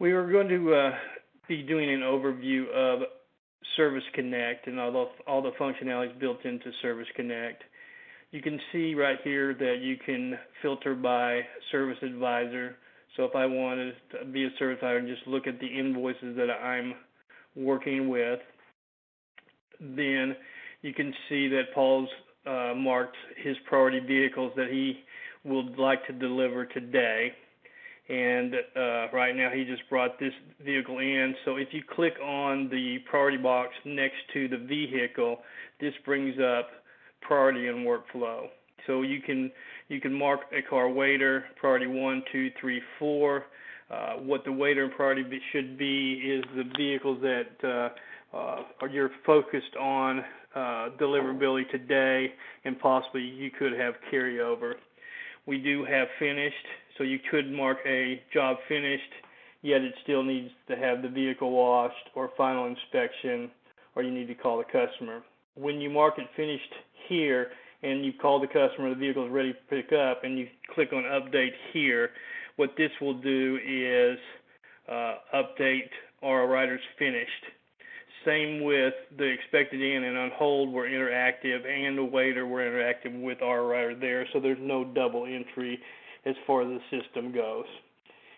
We are going to be doing an overview of Service Connect and all the functionalities built into Service Connect. You can see right here that you can filter by service advisor. So if I wanted to be a service advisor and just look at the invoices that I'm working with, then you can see that Paul's marked his priority vehicles that he would like to deliver today. And right now he just brought this vehicle in. So if you click on the priority box next to the vehicle, this brings up priority and workflow. So you can mark a car waiter, priority 1, 2, 3, 4. What the waiter and priority should be is the vehicles that you're focused on deliverability today, and possibly you could have carryover. We do have finished, so you could mark a job finished, yet it still needs to have the vehicle washed or final inspection, or you need to call the customer. When you mark it finished here and you call the customer, the vehicle is ready to pick up, and you click on update here, what this will do is update our riders finished. Same with the expected in and on hold were interactive, and the waiter were interactive with our rider there, so there's no double entry as far as the system goes.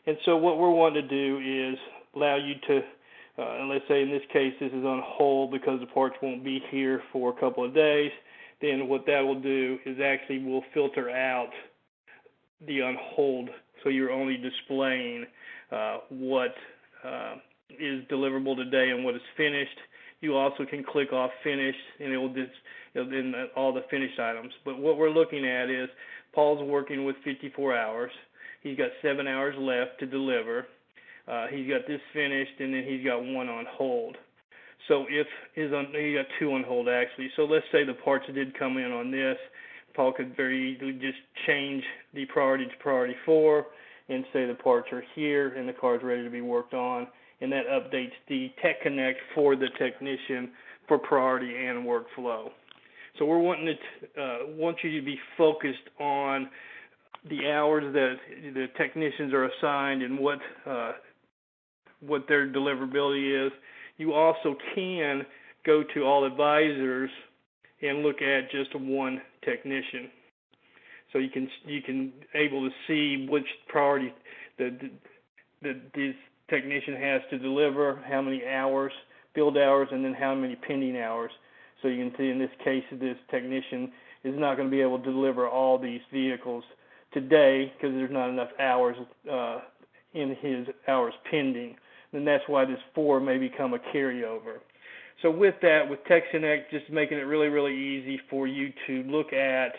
And so what we're wanting to do is allow you to, and let's say in this case this is on hold because the parts won't be here for a couple of days, then what that will do is actually will filter out the on hold, so you're only displaying what is deliverable today and what is finished. You also can click off finished, and it will then all the finished items. But what we're looking at is Paul's working with 54 hours. He's got 7 hours left to deliver. He's got this finished, and then he's got one on hold. So if he got two on hold actually. So let's say the parts did come in on this, Paul could very easily just change the priority to priority 4 and say the parts are here and the car is ready to be worked on, and that updates the Tech Connect for the technician for priority and workflow. So we're wanting want you to be focused on the hours that the technicians are assigned and what their deliverability is. You also can go to all advisors and look at just one technician. So you can able to see which priority that this technician has to deliver, how many hours, billed hours, and then how many pending hours. So you can see in this case this technician is not going to be able to deliver all these vehicles today because there's not enough hours in his hours pending. And that's why this 4 may become a carryover. So with that, with Tech Connect, just making it really, really easy for you to look at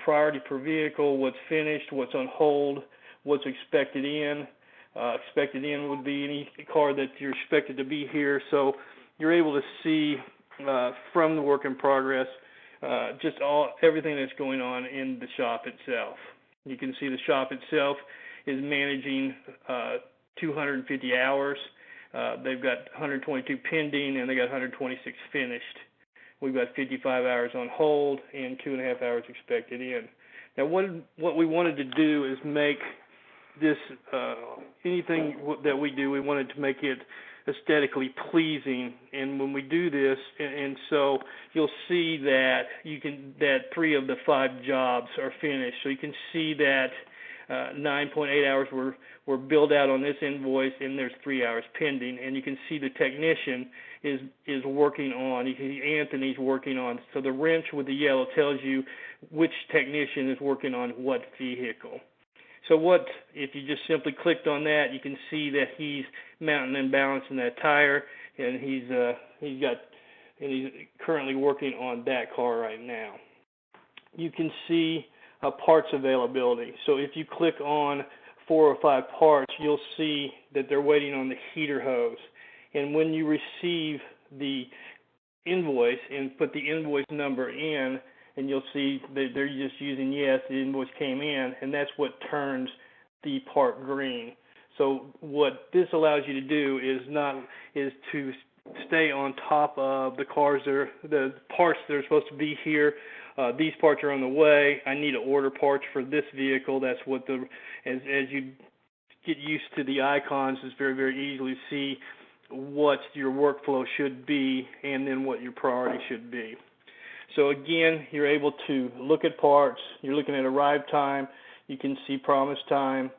priority per vehicle, what's finished, what's on hold, what's expected in. Expected in would be any car that you're expected to be here. So you're able to see from the work in progress just everything that's going on in the shop itself. You can see the shop itself is managing 250 hours. They've got 122 pending, and they got 126 finished. We've got 55 hours on hold and 2.5 hours expected in. Now, what we wanted to do is make this anything that we do, we wanted to make it aesthetically pleasing. And when we do this, and so you'll see that that 3 of the 5 jobs are finished. So you can see that 9.8 hours were billed out on this invoice, and there's 3 hours pending. And you can see the technician is working on. You can see Anthony's working on. So the wrench with the yellow tells you which technician is working on what vehicle. So if you just simply clicked on that, you can see that he's mounting and balancing that tire, and he's currently working on that car right now. You can see parts availability. So if you click on 4 or 5 parts, you'll see that they're waiting on the heater hose. And when you receive the invoice and put the invoice number in, and you'll see that they're just using yes, the invoice came in, and that's what turns the part green. So what this allows you to do is to stay on top of the parts that are supposed to be here. These parts are on the way. I need to order parts for this vehicle. That's what as you get used to the icons, it's very, very easy to see what your workflow should be and then what your priority should be. So again, you're able to look at parts. You're looking at arrive time. You can see promise time.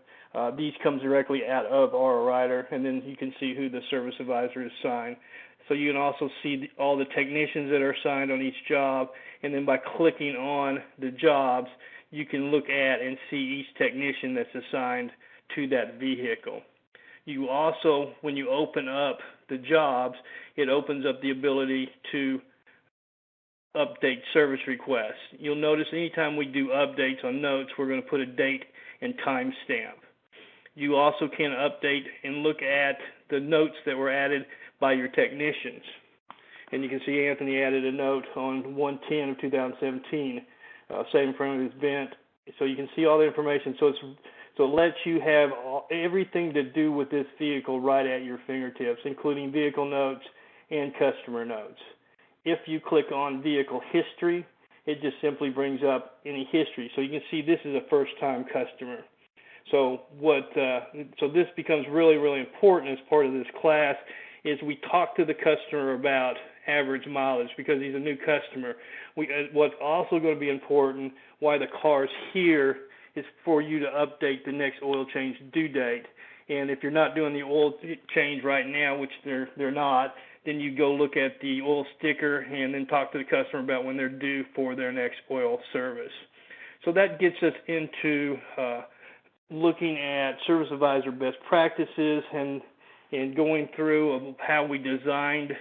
These comes directly out of AutoWriter, and then you can see who the service advisor is assigned. So you can also see all the technicians that are assigned on each job, and then by clicking on the jobs, you can look at and see each technician that's assigned to that vehicle. You also, when you open up the jobs, it opens up the ability to update service requests. You'll notice anytime we do updates on notes, we're going to put a date and time stamp. You also can update and look at the notes that were added by your technicians. And you can see Anthony added a note on 1/10 of 2017, same front of his vent. So you can see all the information. So it lets you have everything to do with this vehicle right at your fingertips, including vehicle notes and customer notes. If you click on vehicle history, it just simply brings up any history. So you can see this is a first-time customer. So so this becomes really, really important as part of this class is we talk to the customer about average mileage because he's a new customer. What's also going to be important, why the car's here, is for you to update the next oil change due date. And if you're not doing the oil change right now, which they're not, then you go look at the oil sticker and then talk to the customer about when they're due for their next oil service. So that gets us into looking at Service Advisor best practices and going through how we designed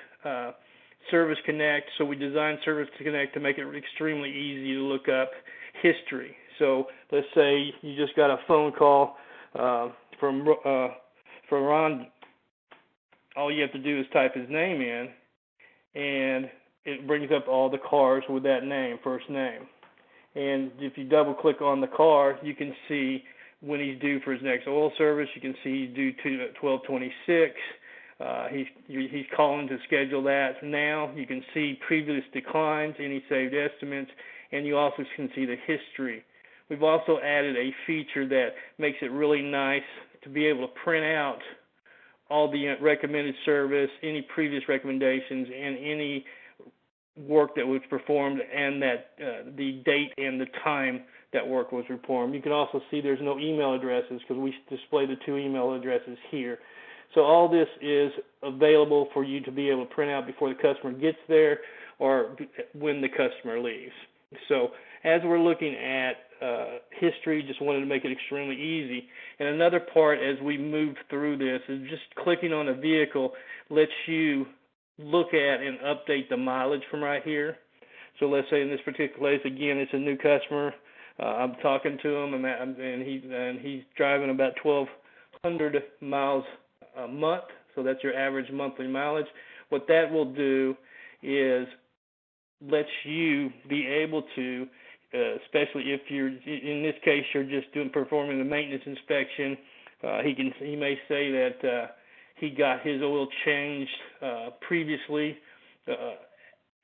Service Connect. So we designed Service Connect to make it extremely easy to look up history. So let's say you just got a phone call from Ron. All you have to do is type his name in, and it brings up all the cars with that name, first name. And if you double click on the car, you can see when he's due for his next oil service. You can see he's due to 12/26. He's calling to schedule that now. You can see previous declines, any saved estimates, and you also can see the history. We've also added a feature that makes it really nice to be able to print out all the recommended service, any previous recommendations, and any work that was performed, and that the date and the time that work was performed. You can also see there's no email addresses because we display the 2 email addresses here. So all this is available for you to be able to print out before the customer gets there or when the customer leaves. So as we're looking at history, just wanted to make it extremely easy. And another part as we move through this is just clicking on a vehicle lets you look at and update the mileage from right here. So let's say in this particular case, again, it's a new customer. I'm talking to him, and he's driving about 1,200 miles a month. So that's your average monthly mileage. What that will do is lets you be able to, especially if you're, in this case, you're just performing the maintenance inspection. He may say that he got his oil changed previously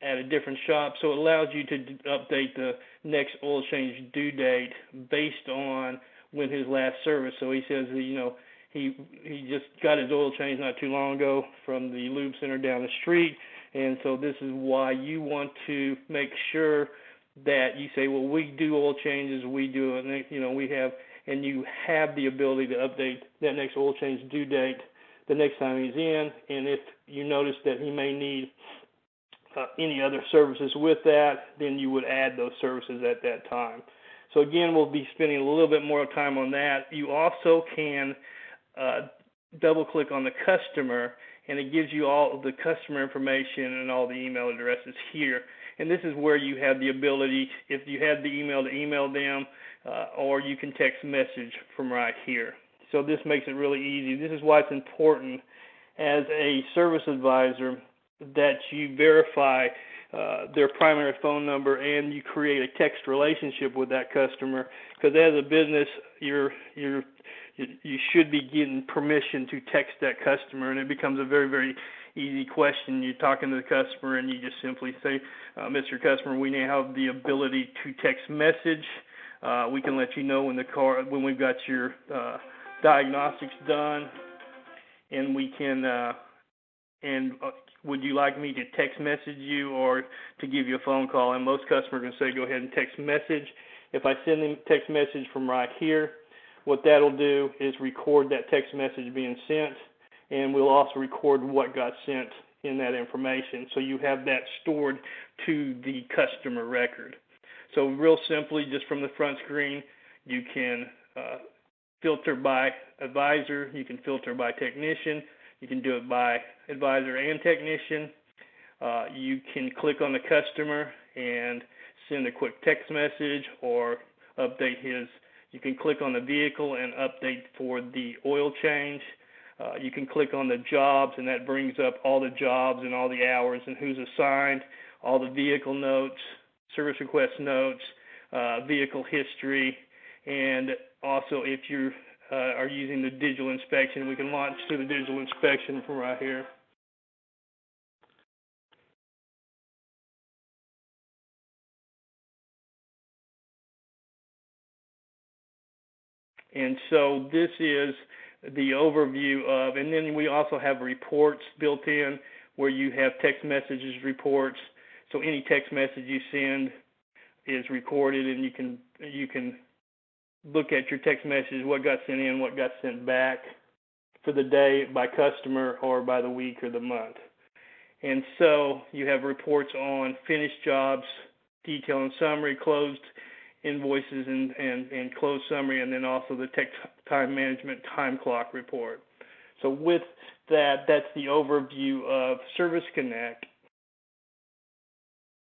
at a different shop, so it allows you to update the next oil change due date based on when his last service. So he says, he just got his oil changed not too long ago from the lube center down the street, and so this is why you want to make sure that you say, well, we do oil changes, we do it, we have, and you have the ability to update that next oil change due date the next time he's in, and if you notice that he may need any other services with that, then you would add those services at that time. So again, we'll be spending a little bit more time on that. You also can double click on the customer, and it gives you all of the customer information and all the email addresses here. And this is where you have the ability, if you have the email, to email them, or you can text message from right here. So this makes it really easy. This is why it's important as a service advisor that you verify their primary phone number and you create a text relationship with that customer, because as a business, you should be getting permission to text that customer, and it becomes a very, very easy question. You're talking to the customer and you just simply say, Mr. Customer, we now have the ability to text message. We can let you know when we've got your diagnostics done, and we can would you like me to text message you or to give you a phone call? And most customers are going to say go ahead and text message. If I send them text message from right here, what that'll do is record that text message being sent, and we'll also record what got sent in that information. So you have that stored to the customer record. So real simply, just from the front screen, you can filter by advisor, you can filter by technician, you can do it by advisor and technician. You can click on the customer and send a quick text message or update his. You can click on the vehicle and update for the oil change. You can click on the jobs, and that brings up all the jobs and all the hours and who's assigned, all the vehicle notes, service request notes, vehicle history, and also if you are using the digital inspection, we can launch to the digital inspection from right here. And so this is the overview of, and then we also have reports built in where you have text messages reports. So any text message you send is recorded, and you can look at your text messages, what got sent in, what got sent back for the day by customer or by the week or the month. And so you have reports on finished jobs, detail and summary, closed invoices and closed summary, and then also the time management time clock report. So with that, that's the overview of Service Connect.